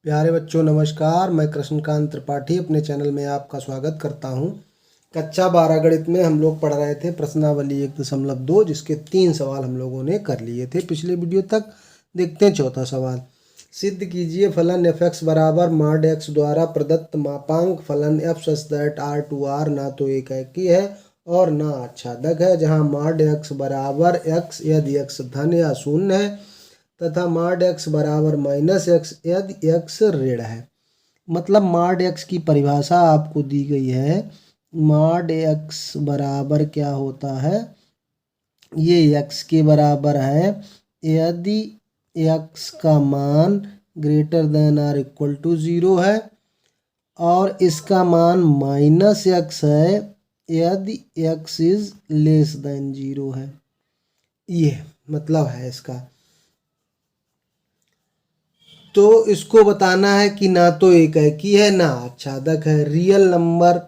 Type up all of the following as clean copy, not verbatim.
प्यारे बच्चों नमस्कार। मैं कृष्णकांत त्रिपाठी अपने चैनल में आपका स्वागत करता हूं। कक्षा 12 गणित में हम लोग पढ़ रहे थे प्रश्नावली 1.2 जिसके 3 सवाल हम लोगों ने कर लिए थे पिछले वीडियो तक। देखते हैं चौथा सवाल। सिद्ध कीजिए फलन f(x) बराबर mod x द्वारा प्रदत्त मापांक फलन f सच दैट r2r ना तो एकाकी है और ना आच्छादक है, जहां mod x बराबर x यदि x धन या शून्य है तथा mod x बराबर -x यदि x ऋण है। मतलब mod x की परिभाषा आपको दी गई है। mod x बराबर क्या होता है, ये x के बराबर है यदि x का मान greater than or equal to 0 है और इसका मान -x है यदि x इज लेस देन 0 है। ये मतलब है इसका। तो इसको बताना है कि ना तो एकाकी है ना आच्छादक है। रियल नंबर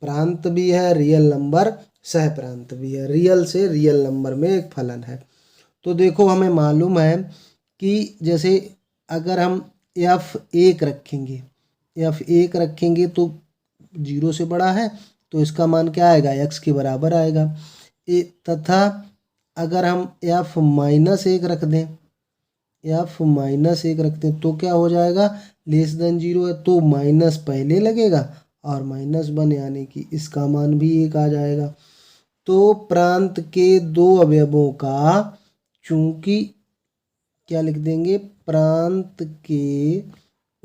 प्रांत भी है, रियल नंबर सह प्रांत भी है। रियल से रियल नंबर में एक फलन है। तो देखो हमें मालूम है कि जैसे अगर हम f1 रखेंगे तो 0 से बड़ा है तो इसका मान क्या आएगा, x के बराबर आएगा। तथा अगर हम f-1 रख दें तो क्या हो जाएगा, लेस देन 0 है तो माइनस पहले लगेगा और -1 यानी कि इसका मान भी 1 आ जाएगा। तो प्रांत के दो अवयवों का, चूंकि क्या लिख देंगे, प्रांत के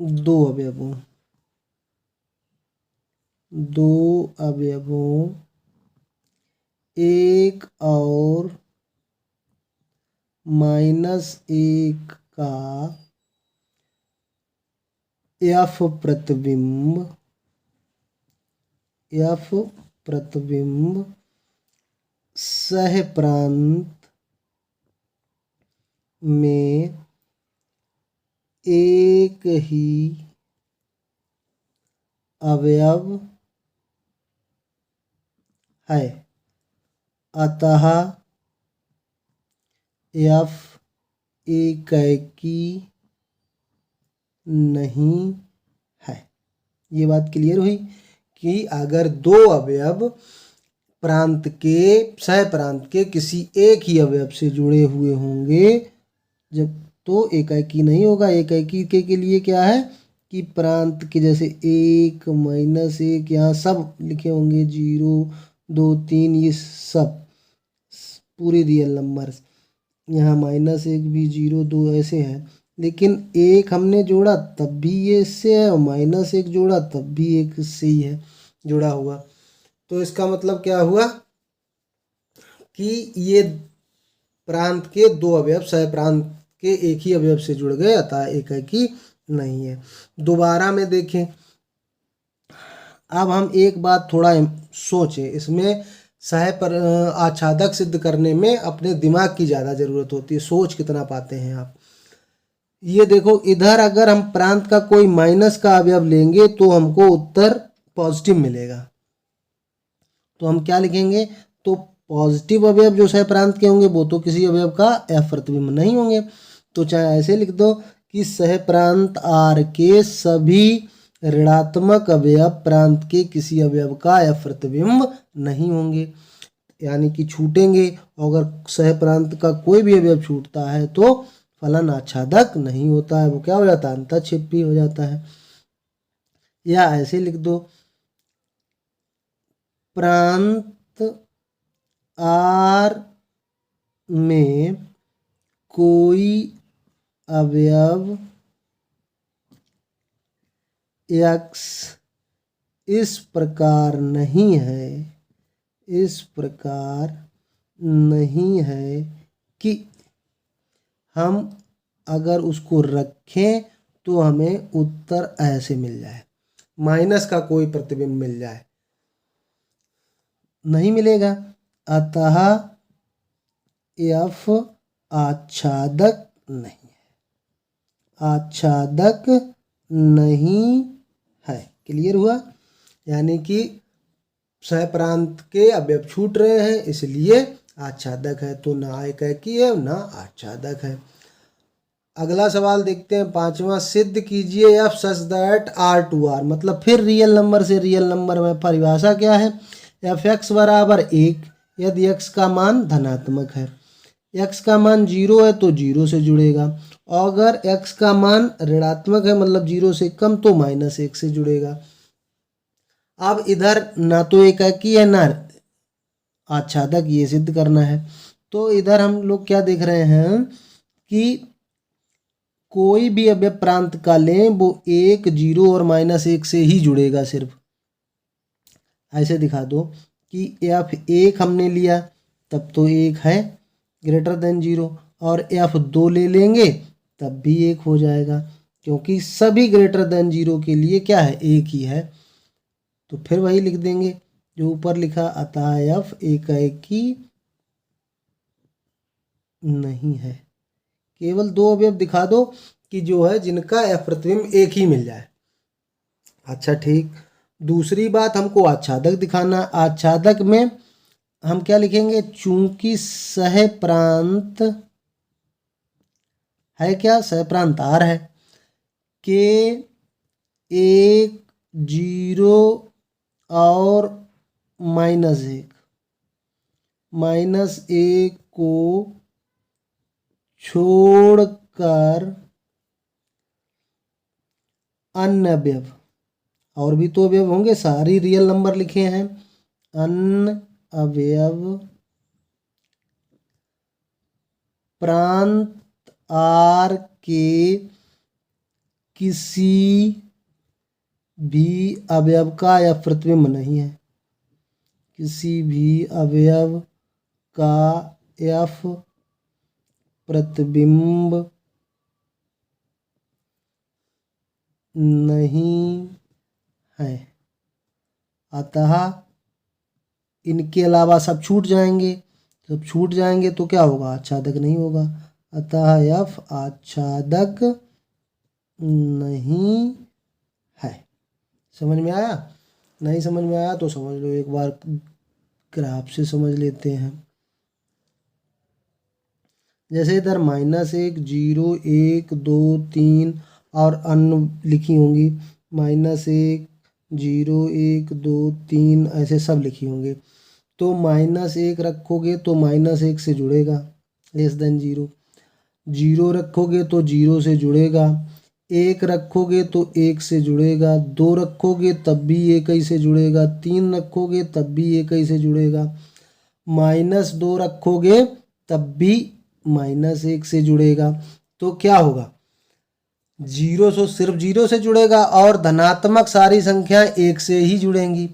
दो अवयवों एक और -1 का f प्रतिबिंब सह प्रांत में एक ही अवयव है, अतः f एकाकी नहीं है। ये बात क्लियर हुई कि अगर दो अवयव प्रांत के सह प्रांत के किसी एक ही अवयव से जुड़े हुए होंगे जब तो एकाकी नहीं होगा। एकाकी के लिए क्या है कि प्रांत के जैसे 1 -1 यहाँ सब लिखे होंगे, 0 2 3 ये सब पूरे रियल नंबर्स। यहाँ -1 भी 0 2 ऐसे हैं, लेकिन 1 हमने जोड़ा तब भी ये इससे है और -1 जोड़ा तब भी एक इससे ही है जुड़ा हुआ। तो इसका मतलब क्या हुआ कि ये प्रांत के दो अवयव सह प्रांत के एक ही अवयव से जुड़ गए, अतः एकाकी नहीं है। दोबारा में देखें। अब हम एक बात थोड़ा सोचें, इसमें सह पर आच्छादक सिद्ध करने में अपने दिमाग की ज़्यादा ज़रूरत होती है। सोच कितना पाते हैं आप। ये देखो, इधर अगर हम प्रांत का कोई माइनस का अवयव लेंगे तो हमको उत्तर पॉजिटिव मिलेगा। तो हम क्या लिखेंगे, तो पॉजिटिव अवयव जो सह प्रांत के होंगे वो तो किसी अवयव का f प्रतिबिंब नहीं होंगे। तो चाहे ऐसे लिख दो कि सह प्रांत R के सभी ऋणात्मक अवयव प्रांत के किसी अवयव का f प्रतिबिंब नहीं होंगे, यानी कि छूटेंगे। अगर सह प्रांत का कोई भी अवयव छूटता है तो फलन आच्छादक नहीं होता है, वो क्या हो जाता है, अंतःक्षेपी हो जाता है। या ऐसे लिख दो, प्रांत R में कोई अवयव x इस प्रकार नहीं है कि हम अगर उसको रखें तो हमें उत्तर ऐसे मिल जाए, माइनस का कोई प्रतिबिंब मिल जाए, नहीं मिलेगा। अतः f आच्छादक नहीं है। क्लियर हुआ? यानी कि सह प्रांत के अवयव छूट रहे हैं इसलिए आच्छादक है, तो ना एकाकी है ना आच्छादक है। अगला सवाल देखते हैं पांचवा। सिद्ध कीजिए F such that R to R, मतलब फिर रियल नंबर से रियल नंबर में परिभाषा क्या है, एफ एक्स बराबर 1 यदि एक्स का मान धनात्मक है, एक्स का मान 0 है तो 0 से जुड़ेगा, और अगर एक्स का मान ऋणात्मक है मतलब 0 से कम तो -1 से जुड़ेगा। अब इधर ना तो एकाकी है ना आच्छादक, ये सिद्ध करना है। तो इधर हम लोग क्या देख रहे हैं कि कोई भी अवयव प्रांत का लें वो 1, 0 और -1 से ही जुड़ेगा। सिर्फ ऐसे दिखा दो कि f1 हमने लिया तब तो 1 है ग्रेटर देन 0, और f2 ले लेंगे तब भी 1 हो जाएगा, क्योंकि सभी ग्रेटर देन 0 के लिए क्या है, 1 ही है। तो फिर वही लिख देंगे जो ऊपर लिखा, अतः f एकाकी नहीं है। केवल 2 अवयव दिखा दो कि जो है जिनका f प्रतिबिंब 1 ही मिल जाए। अच्छा ठीक, दूसरी बात हमको आच्छादक दिखाना। आच्छादक में हम क्या लिखेंगे, चूंकि सह प्रांत है, क्या सह प्रांत R है, के 1, 0 और -1 को छोड़कर अन्य अवयव, और भी तो अवयव होंगे, सारी रियल नंबर लिखे हैं, अन्य अवयव प्रांत R के किसी भी अवयव का या प्रतिबिंब नहीं है, किसी भी अवयव का f प्रतिबिंब नहीं है, अतः इनके अलावा सब छूट जाएंगे। सब छूट जाएंगे तो क्या होगा, आच्छादक नहीं होगा, अतः f आच्छादक नहीं है। समझ में आया? नहीं समझ में आया तो समझ लो, एक बार ग्राफ से समझ लेते हैं। जैसे इधर -1, 0, 1, 2, 3 और अन्य लिखी होंगी, -1, 0, 1, 2, 3 ऐसे सब लिखी होंगे। तो -1 रखोगे तो -1 से जुड़ेगा, लेस देन 0। 0 रखोगे तो 0 से जुड़ेगा, 1 रखोगे तो 1 से जुड़ेगा, 2 रखोगे तब भी 1 ही से जुड़ेगा, 3 रखोगे तब भी 1 ही से जुड़ेगा, -2 रखोगे तब भी -1 से जुड़ेगा। तो क्या होगा, 0 से सिर्फ 0 से जुड़ेगा, और धनात्मक सारी संख्या 1 से ही जुड़ेंगी,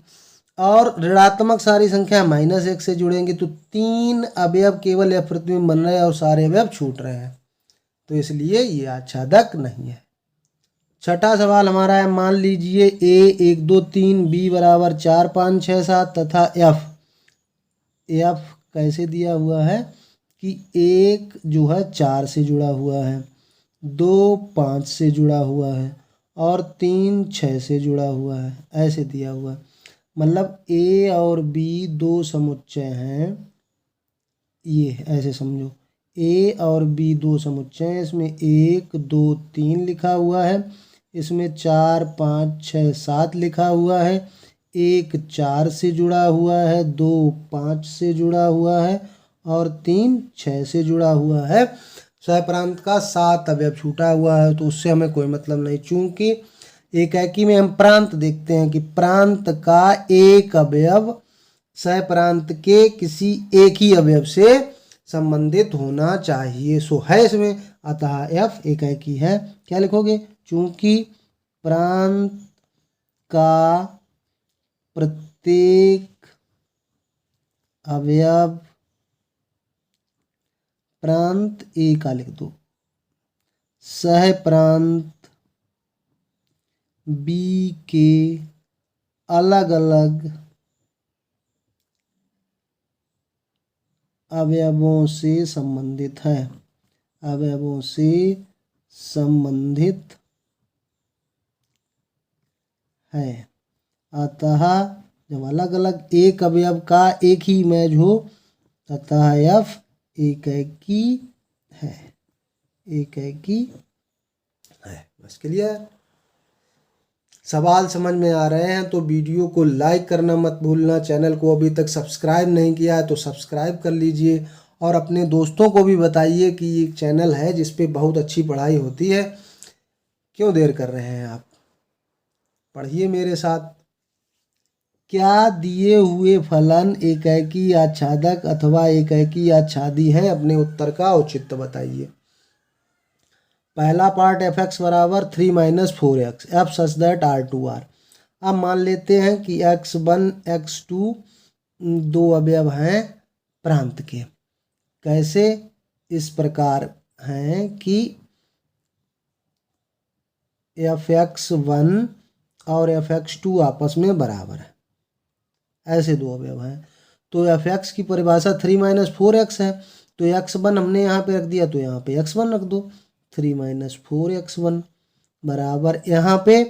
और ऋणात्मक सारी संख्या -1 से जुड़ेंगी। तो 3 अवयव केवल यह प्रतिबिंब बन रहे हैं और सारे अवयव छूट रहे हैं, तो इसलिए ये आच्छादक नहीं है। छठा सवाल हमारा है, मान लीजिए a 1, 2, 3, b बराबर 4, 5, 6, 7 तथा f कैसे दिया हुआ है कि 1 जो है 4 से जुड़ा हुआ है, 2 5 से जुड़ा हुआ है, और 3 6 से जुड़ा हुआ है, ऐसे दिया हुआ है। मतलब a और b दो समुच्चय हैं, ये ऐसे समझो, a और b दो समुच्चय हैं, इसमें 1, 2, 3 लिखा हुआ है, इसमें 4, 5, 6, 7 लिखा हुआ है, 1 4 से जुड़ा हुआ है, 2 5 से जुड़ा हुआ है, और 3 6 से जुड़ा हुआ है। सहप्रांत का 7 अवयव छूटा हुआ है, तो उससे हमें कोई मतलब नहीं। चूंकि एकाकी में हम प्रांत देखते हैं कि प्रांत का एक अवयव सहप्रांत के किसी एक ही अवयव से संबंधित होना चाहिए, सो है इसमें, अतः f एकाकी है। क्या लिखोगे, चूंकि प्रांत का प्रत्येक अवयव प्रांत ए का लिख दो, सह प्रांत बी के अलग अलग अवयवों से संबंधित है, अवयवों से संबंधित है। अतः जब अलग अलग एक अवयव का एक ही इमेज हो, अतः f एकाकी है। एकाकी है। बस क्लियर। सवाल समझ में आ रहे हैं तो वीडियो को लाइक करना मत भूलना। चैनल को अभी तक सब्सक्राइब नहीं किया है तो सब्सक्राइब कर लीजिए और अपने दोस्तों को भी बताइए कि ये चैनल है जिस पे बहुत अच्छी पढ़ाई होती है। क्यों देर कर रहे हैं आप, पढ़िए मेरे साथ। क्या दिए हुए फलन एकाकी आच्छादक अथवा एकाकी आच्छादी है? अपने उत्तर का औचित्य बताइए। पहला पार्ट एफ एक्स बराबर 3 minus 4x F such that R2R। अब मान लेते हैं कि x1 x2 दो अवयव हैं प्रांत के। कैसे? इस प्रकार हैं कि fx1 और fx2 आपस में बराबर है, ऐसे दो अवयव हैं। तो fx की परिभाषा 3 माइनस 4x है, तो x1 हमने यहाँ पे रख दिया तो यहाँ पे x1 रख दो। 3 माइनस 4x1 बराबर यहाँ पे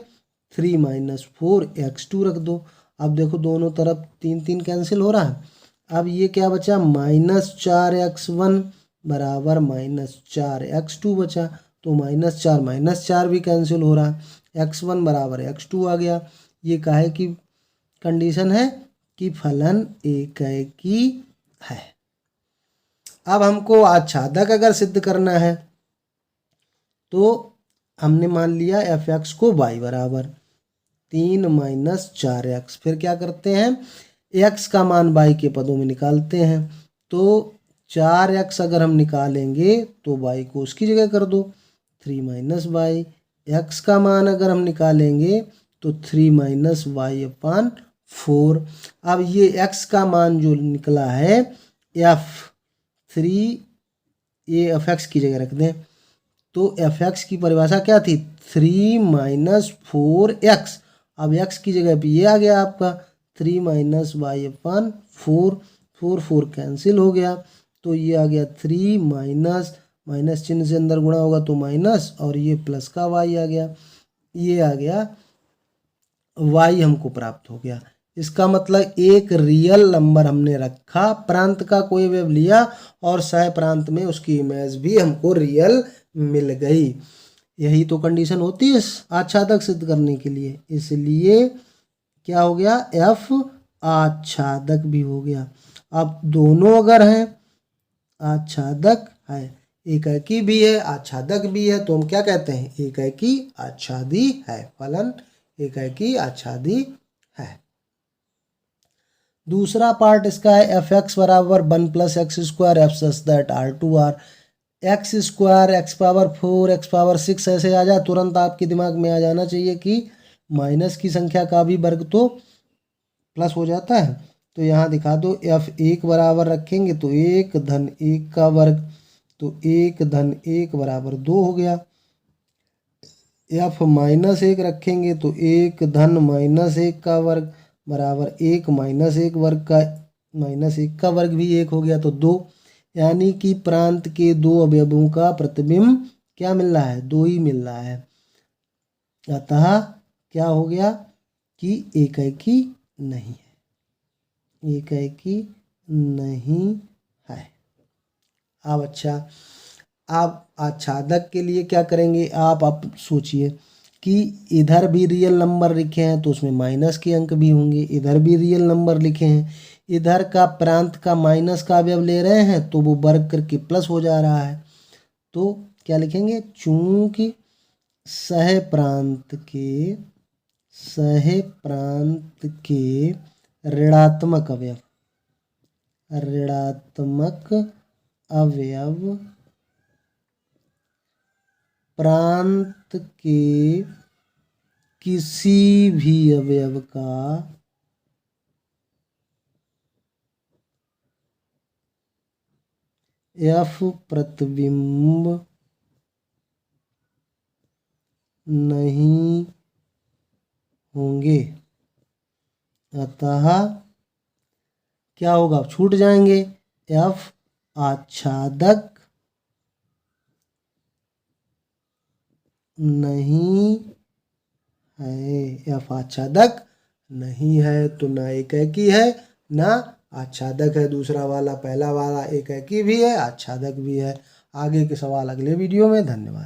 3 माइनस 4x2 रख दो। अब देखो दोनों तरफ 3 कैंसिल हो रहा है। अब ये क्या बचा? माइनस 4x1 बराबर माइनस 4x2 बचा। तो माइनस 4 भी कैंसिल हो रहा है। x1 बराबर x2 आ गया। ये काहे की कंडीशन है कि फलन एकाकी है। अब हमको आच्छादक अगर सिद्ध करना है तो हमने मान लिया एफ एक्स को y बराबर 3 माइनस 4x। फिर क्या करते हैं? x का मान y के पदों में निकालते हैं। तो 4x अगर हम निकालेंगे तो y को उसकी जगह कर दो 3 माइनस वाई। x का मान अगर हम निकालेंगे तो 3 माइनस वाई अपान 4। अब ये x का मान जो निकला है f3, ये एफ एक्स की जगह रख दें। तो एफ एक्स की परिभाषा क्या थी? 3 माइनस 4x। अब x की जगह पे ये आ गया आपका 3 माइनस वाई अपान 4। 4 कैंसिल हो गया तो ये आ गया 3 माइनस, माइनस चिन्ह से अंदर गुणा होगा तो माइनस, और ये प्लस का y आ गया। ये आ गया y हमको प्राप्त हो गया। इसका मतलब एक रियल नंबर हमने रखा, प्रांत का कोई वेव लिया और सह प्रांत में उसकी इमेज भी हमको रियल मिल गई। यही तो कंडीशन होती है आच्छादक सिद्ध करने के लिए। इसलिए क्या हो गया? एफ आच्छादक भी हो गया। अब दोनों अगर हैं, आच्छादक है, एकाकी भी है आच्छादक भी है, तो हम क्या कहते हैं? एकाकी आच्छादी है। फलन एकाकी आच्छादी है। दूसरा पार्ट इसका है एफ एक्स बराबर 1 plus x square F such that R2R। X square, x power 4, x power 6 ऐसे आ जाए तुरंत आपके दिमाग में आ जाना चाहिए कि माइनस की संख्या का भी वर्ग तो प्लस हो जाता है। तो यहाँ दिखा दो f1 बराबर रखेंगे तो 1 धन 1 का वर्ग, तो 1 धन 1 बराबर 2 हो गया। f-1 रखेंगे तो 1 धन -1 का वर्ग बराबर 1 -1 वर्ग का, -1 का वर्ग भी 1 हो गया तो 2। यानी कि प्रांत के दो अवयवों का प्रतिबिंब क्या मिल रहा है? 2 ही मिल रहा है। अतः क्या हो गया कि एकाकी नहीं है, एकाकी नहीं है। अब अच्छा, आप आच्छादक के लिए क्या करेंगे? आप सोचिए कि इधर भी रियल नंबर लिखे हैं तो उसमें माइनस के अंक भी होंगे, इधर भी रियल नंबर लिखे हैं, इधर का प्रांत का माइनस का अवयव ले रहे हैं तो वो वर्ग करके प्लस हो जा रहा है। तो क्या लिखेंगे? चूंकि सह प्रांत के ऋणात्मक अवयव प्रांत के किसी भी अवयव का एफ प्रतिबिंब नहीं होंगे। अतः क्या होगा? छूट जाएंगे। एफ आच्छादक नहीं है, एफ आच्छादक नहीं है तो ना एकाकी है ना आच्छादक है। दूसरा वाला, पहला वाला एकाकी भी है आच्छादक भी है। आगे के सवाल अगले वीडियो में। धन्यवाद।